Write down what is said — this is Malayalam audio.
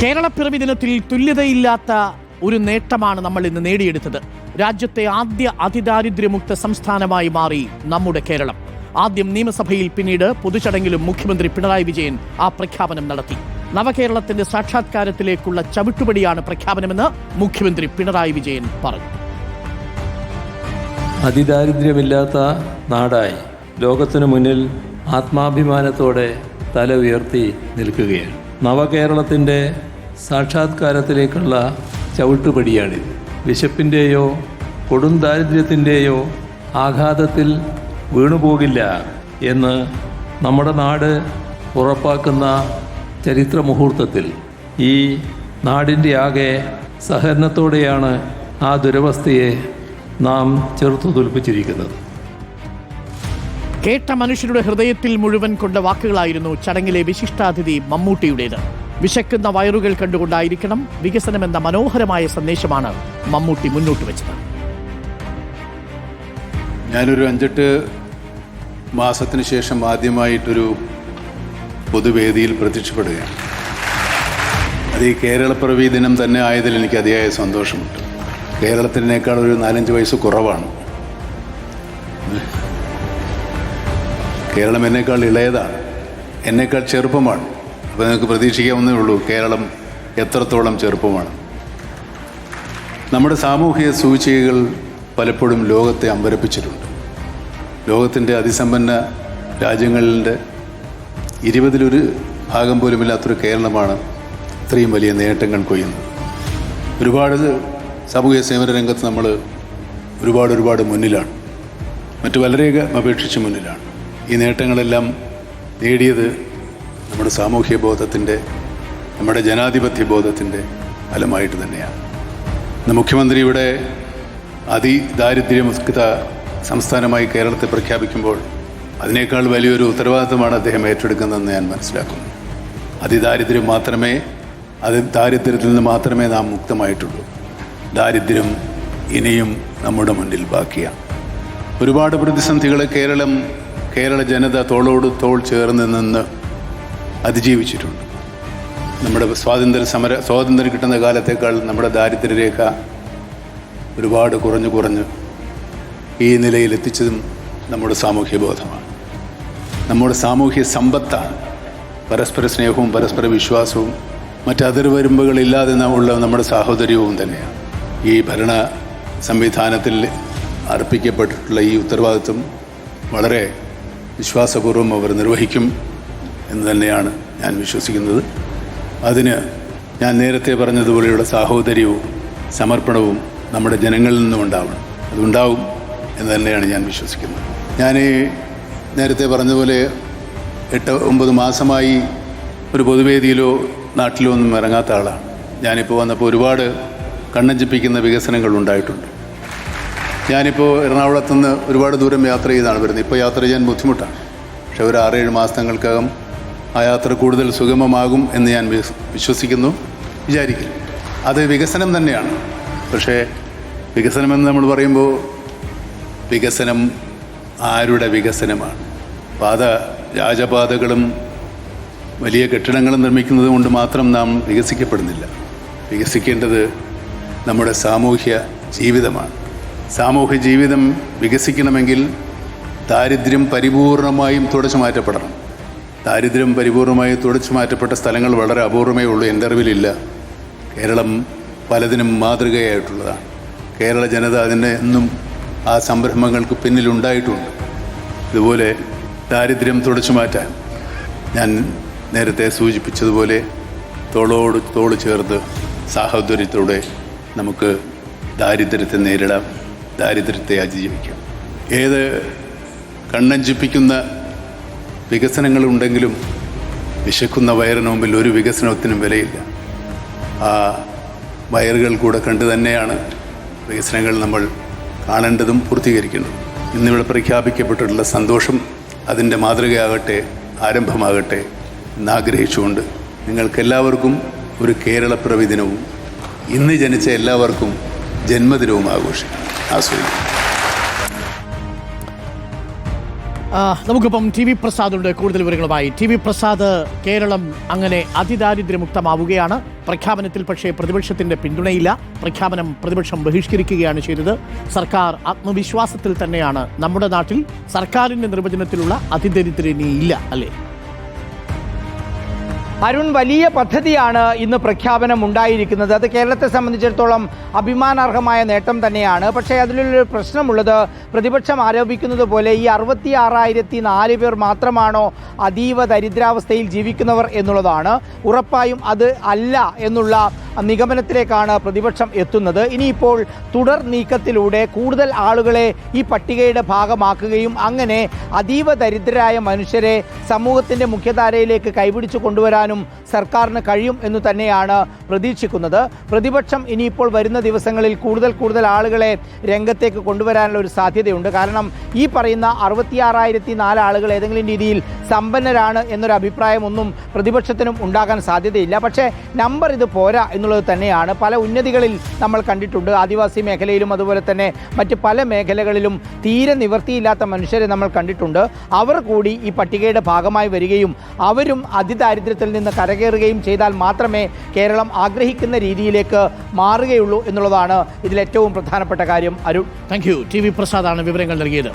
കേരളപ്പിറവി ദിനത്തിൽ തുല്യതയില്ലാത്ത ഒരു നേട്ടമാണ് നമ്മൾ ഇന്ന് നേടിയെടുത്തത്. രാജ്യത്തെ ആദ്യ അതിദാരിദ്ര്യമുക്ത സംസ്ഥാനമായി മാറി നമ്മുടെ കേരളം. ആദ്യം നിയമസഭയിൽ, പിന്നീട് പൊതുചടങ്ങിലും മുഖ്യമന്ത്രി പിണറായി വിജയൻ ആ പ്രഖ്യാപനം നടത്തി. നവകേരളത്തിന്റെ സാക്ഷാത്കാരത്തിലേക്കുള്ള ചവിട്ടുപടിയാണ് പ്രഖ്യാപനമെന്ന് മുഖ്യമന്ത്രി പിണറായി വിജയൻ പറഞ്ഞു. അതിദാരിദ്ര്യമില്ലാത്ത നാടായി ലോകത്തിനു മുന്നിൽ ആത്മാഭിമാനത്തോടെ തല ഉയർത്തി നിൽക്കുകയാണ്. നവകേരളത്തിൻ്റെ സാക്ഷാത്കാരത്തിലേക്കുള്ള ചവിട്ടുപടിയാണിത്. വിശപ്പിൻ്റെയോ കൊടും ദാരിദ്ര്യത്തിൻ്റെയോ ആഘാതത്തിൽ വീണുപോകില്ല എന്ന് നമ്മുടെ നാട് ഉറപ്പാക്കുന്ന ചരിത്ര മുഹൂർത്തത്തിൽ ഈ നാടിൻ്റെ ആകെ സഹകരണത്തോടെയാണ് ആ ദുരവസ്ഥയെ നാം ചെറുത്തു തോൽപ്പിച്ചിരിക്കുന്നത്. കേട്ട മനുഷ്യരുടെ ഹൃദയത്തിൽ മുഴുവൻ കൊണ്ട വാക്കുകളായിരുന്നു ചടങ്ങിലെ വിശിഷ്ടാതിഥി മമ്മൂട്ടിയുടേത്. വിശക്കുന്ന വയറുകൾ കണ്ടുകൊണ്ടായിരിക്കണം വികസനമെന്ന മനോഹരമായ സന്ദേശമാണ് മമ്മൂട്ടി മുന്നോട്ട് വെച്ചത്. ഞാനൊരു 5-8 മാസത്തിന് ശേഷം ആദ്യമായിട്ടൊരു പൊതുവേദിയിൽ പ്രത്യക്ഷപ്പെടുകയാണ്. അത് ഈ കേരളപ്പിറവി ദിനം തന്നെ ആയതിൽ എനിക്ക് അതിയായ സന്തോഷമുണ്ട്. കേരളത്തിനേക്കാൾ ഒരു 4-5 വയസ്സ് കുറവാണ്. കേരളം എന്നേക്കാൾ ഇളയതാണ്, എന്നേക്കാൾ ചെറുപ്പമാണ്. അപ്പോൾ നിങ്ങൾക്ക് പ്രതീക്ഷിക്കാവുന്നേ ഉള്ളൂ കേരളം എത്രത്തോളം ചെറുപ്പമാണ്. നമ്മുടെ സാമൂഹിക സൂചികകൾ പലപ്പോഴും ലോകത്തെ അമ്പരപ്പിച്ചിട്ടുണ്ട്. ലോകത്തിൻ്റെ അതിസമ്പന്ന രാജ്യങ്ങളുടെ 20-1 ഭാഗം പോലുമില്ലാത്തൊരു കേരളമാണ് ഇത്രയും വലിയ നേട്ടങ്ങൾ കൊയ്യുന്നത്. ഒരുപാട് സാമൂഹിക സേവന രംഗത്ത് നമ്മൾ ഒരുപാട് മുന്നിലാണ്, മറ്റു പലരെയും അപേക്ഷിച്ച് മുന്നിലാണ്. ഈ നേട്ടങ്ങളെല്ലാം നേടിയത് നമ്മുടെ സാമൂഹ്യ ബോധത്തിൻ്റെ, നമ്മുടെ ജനാധിപത്യ ബോധത്തിൻ്റെ ഫലമായിട്ട് തന്നെയാണ്. ഇന്ന് മുഖ്യമന്ത്രി ഇവിടെ അതിദാരിദ്ര്യമുക്ത സംസ്ഥാനമായി കേരളത്തെ പ്രഖ്യാപിക്കുമ്പോൾ അതിനേക്കാൾ വലിയൊരു ഉത്തരവാദിത്തമാണ് അദ്ദേഹം ഏറ്റെടുക്കുന്നതെന്ന് ഞാൻ മനസ്സിലാക്കുന്നു. ദാരിദ്ര്യത്തിൽ നിന്ന് മാത്രമേ നാം മുക്തമായിട്ടുള്ളൂ. ദാരിദ്ര്യം ഇനിയും നമ്മുടെ മുന്നിൽ ബാക്കിയാണ്. ഒരുപാട് പ്രതിസന്ധികളെ കേരള ജനത തോളോട് തോൾ ചേർന്ന് നിന്ന് അതിജീവിച്ചിട്ടുണ്ട്. നമ്മുടെ സ്വാതന്ത്ര്യം കിട്ടുന്ന കാലത്തേക്കാൾ നമ്മുടെ ദാരിദ്ര്യരേഖ ഒരുപാട് കുറഞ്ഞ് ഈ നിലയിലെത്തിച്ചതും നമ്മുടെ സാമൂഹ്യ ബോധമാണ്, നമ്മുടെ സാമൂഹ്യ സമ്പത്താണ്. പരസ്പര സ്നേഹവും പരസ്പര വിശ്വാസവും മറ്റതിർവരുമ്പുകളില്ലാതെ ഉള്ള നമ്മുടെ സാഹോദര്യവും തന്നെയാണ്. ഈ ഭരണ സംവിധാനത്തിൽ അർപ്പിക്കപ്പെട്ടിട്ടുള്ള ഈ ഉത്തരവാദിത്വം വളരെ വിശ്വാസപൂർവ്വം അവർ നിർവഹിക്കും എന്ന് തന്നെയാണ് ഞാൻ വിശ്വസിക്കുന്നത്. അതിന് ഞാൻ നേരത്തെ പറഞ്ഞതുപോലെയുള്ള സാഹോദര്യവും സമർപ്പണവും നമ്മുടെ ജനങ്ങളിൽ നിന്നും ഉണ്ടാവണം. അതുണ്ടാവും എന്ന് തന്നെയാണ് ഞാൻ വിശ്വസിക്കുന്നത്. ഞാൻ നേരത്തെ പറഞ്ഞതുപോലെ 8-9 മാസമായി ഒരു പൊതുവേദിയിലോ നാട്ടിലോ ഒന്നും ഇറങ്ങാത്ത ആളാണ്. ഞാനിപ്പോൾ വന്നപ്പോൾ ഒരുപാട് കണ്ണഞ്ചിപ്പിക്കുന്ന വികസനങ്ങൾ ഉണ്ടായിട്ടുണ്ട്. ഞാനിപ്പോൾ എറണാകുളത്തുനിന്ന് ഒരുപാട് ദൂരം യാത്ര ചെയ്താണ് വരുന്നത്. ഇപ്പോൾ യാത്ര ചെയ്യാൻ ബുദ്ധിമുട്ടാണ്, പക്ഷേ ഒരു 6-7 മാസങ്ങൾക്കകം ആ യാത്ര കൂടുതൽ സുഗമമാകും എന്ന് ഞാൻ വിചാരിക്കുന്നു. അത് വികസനം തന്നെയാണ്. പക്ഷേ വികസനമെന്ന് നമ്മൾ പറയുമ്പോൾ വികസനം ആരുടെ വികസനമാണ്? രാജപാതകളും വലിയ കെട്ടിടങ്ങളും നിർമ്മിക്കുന്നത് കൊണ്ട് മാത്രം നാം വികസിക്കപ്പെടുന്നില്ല. വികസിക്കേണ്ടത് നമ്മുടെ സാമൂഹ്യ ജീവിതമാണ്. സാമൂഹ്യ ജീവിതം വികസിക്കണമെങ്കിൽ ദാരിദ്ര്യം പരിപൂർണമായും തുടച്ചു മാറ്റപ്പെടണം. ദാരിദ്ര്യം പരിപൂർണമായും തുടച്ചു മാറ്റപ്പെട്ട സ്ഥലങ്ങൾ വളരെ അപൂർവമേ ഉള്ളൂ. എൻ്റെ അറിവിലില്ല. കേരളം പലതിനും മാതൃകയായിട്ടുള്ളതാണ്. കേരള ജനത അതിന് എന്നും ആ സംരംഭങ്ങൾക്ക് പിന്നിലുണ്ടായിട്ടുണ്ട്. ഇതുപോലെ ദാരിദ്ര്യം തുടച്ചു മാറ്റാൻ ഞാൻ നേരത്തെ സൂചിപ്പിച്ചതുപോലെ തോളോട് തോൾ ചേർത്ത് സാഹോദര്യത്തോടെ നമുക്ക് ദാരിദ്ര്യത്തെ നേരിടാം, ദാരിദ്ര്യത്തെ അതിജീവിക്കാം. ഏത് കണ്ണഞ്ചിപ്പിക്കുന്ന വികസനങ്ങളുണ്ടെങ്കിലും വിശക്കുന്ന വയറിന് മുമ്പിൽ ഒരു വികസനത്തിനും വിലയില്ല. ആ വയറുകൾ കൂടെ കണ്ടു തന്നെയാണ് വികസനങ്ങൾ നമ്മൾ കാണേണ്ടതും പൂർത്തീകരിക്കേണ്ടതും. ഇന്നിവിടെ പ്രഖ്യാപിക്കപ്പെട്ടിട്ടുള്ള സന്തോഷം അതിൻ്റെ മാതൃകയാകട്ടെ, ആരംഭമാകട്ടെ എന്നാഗ്രഹിച്ചുകൊണ്ട് നിങ്ങൾക്കെല്ലാവർക്കും ഒരു കേരളപ്പിറവി ദിനവും ഇന്ന് ജനിച്ച എല്ലാവർക്കും ജന്മദിനവും ആസ്വദിക്കും. നമുക്കിപ്പം ടി വി പ്രസാദുണ്ട് കൂടുതൽ വിവരങ്ങളുമായി. ടി വി പ്രസാദ്, കേരളം അങ്ങനെ അതിദാരിദ്ര്യമുക്തമാവുകയാണ്. പ്രഖ്യാപനത്തിൽ പക്ഷേ പ്രതിപക്ഷത്തിന്റെ പിന്തുണയില്ല. പ്രഖ്യാപനം പ്രതിപക്ഷം ബഹിഷ്കരിക്കുകയാണ് ചെയ്തത്. സർക്കാർ ആത്മവിശ്വാസത്തിൽ തന്നെയാണ്. നമ്മുടെ നാട്ടിൽ സർക്കാരിന്റെ നിർവചനത്തിലുള്ള അതിദരിദ്രനിയില്ല, അല്ലേ? അരുൺ, വലിയ പദ്ധതിയാണ് ഇന്ന് പ്രഖ്യാപനം ഉണ്ടായിരിക്കുന്നത്. അത് കേരളത്തെ സംബന്ധിച്ചിടത്തോളം അഭിമാനാർഹമായ നേട്ടം തന്നെയാണ്. പക്ഷേ അതിലൊരു പ്രശ്നമുള്ളത്, പ്രതിപക്ഷം ആരോപിക്കുന്നത് പോലെ ഈ 66,004 പേർ മാത്രമാണോ അതീവ ദരിദ്രാവസ്ഥയിൽ ജീവിക്കുന്നവർ എന്നുള്ളതാണ്. ഉറപ്പായും അത് അല്ല എന്നുള്ള നിഗമനത്തിലേക്കാണ് പ്രതിപക്ഷം എത്തുന്നത്. ഇനിയിപ്പോൾ തുടർ നീക്കത്തിലൂടെ കൂടുതൽ ആളുകളെ ഈ പട്ടികയുടെ ഭാഗമാക്കുകയും അങ്ങനെ അതീവ ദരിദ്രരായ മനുഷ്യരെ സമൂഹത്തിൻ്റെ മുഖ്യധാരയിലേക്ക് കൈപിടിച്ചു കൊണ്ടുവരാനും സർക്കാരിന് കഴിയും എന്ന് തന്നെയാണ് പ്രതീക്ഷിക്കുന്നത്. പ്രതിപക്ഷം ഇനിയിപ്പോൾ വരുന്ന ദിവസങ്ങളിൽ കൂടുതൽ ആളുകളെ രംഗത്തേക്ക് കൊണ്ടുവരാനുള്ള ഒരു സാധ്യതയുണ്ട്. കാരണം ഈ പറയുന്ന 66,004 ആളുകൾ ഏതെങ്കിലും രീതിയിൽ സമ്പന്നരാണ് എന്നൊരു അഭിപ്രായമൊന്നും പ്രതിപക്ഷത്തിനും ഉണ്ടാകാൻ സാധ്യതയില്ല. പക്ഷേ നമ്പർ ഇത് പോരാ എന്നുള്ളത് തന്നെയാണ്. പല ഉന്നതികളിൽ നമ്മൾ കണ്ടിട്ടുണ്ട്. ആദിവാസി മേഖലയിലും അതുപോലെ തന്നെ മറ്റ് പല മേഖലകളിലും തീരെ നിവൃത്തിയില്ലാത്ത മനുഷ്യരെ നമ്മൾ കണ്ടിട്ടുണ്ട്. അവർ കൂടി ഈ പട്ടികയുടെ ഭാഗമായി വരികയും അവരും അതിദാരിദ്ര്യത്തിൽ നിന്ന് കരകയറുകയും ചെയ്താൽ മാത്രമേ കേരളം ആഗ്രഹിക്കുന്ന രീതിയിലേക്ക് മാറുകയുള്ളൂ എന്നുള്ളതാണ് ഇതിലേറ്റവും പ്രധാനപ്പെട്ട കാര്യം. Arun, thank you. T V പ്രസാദാണ് വിവരങ്ങൾ നൽകിയത്.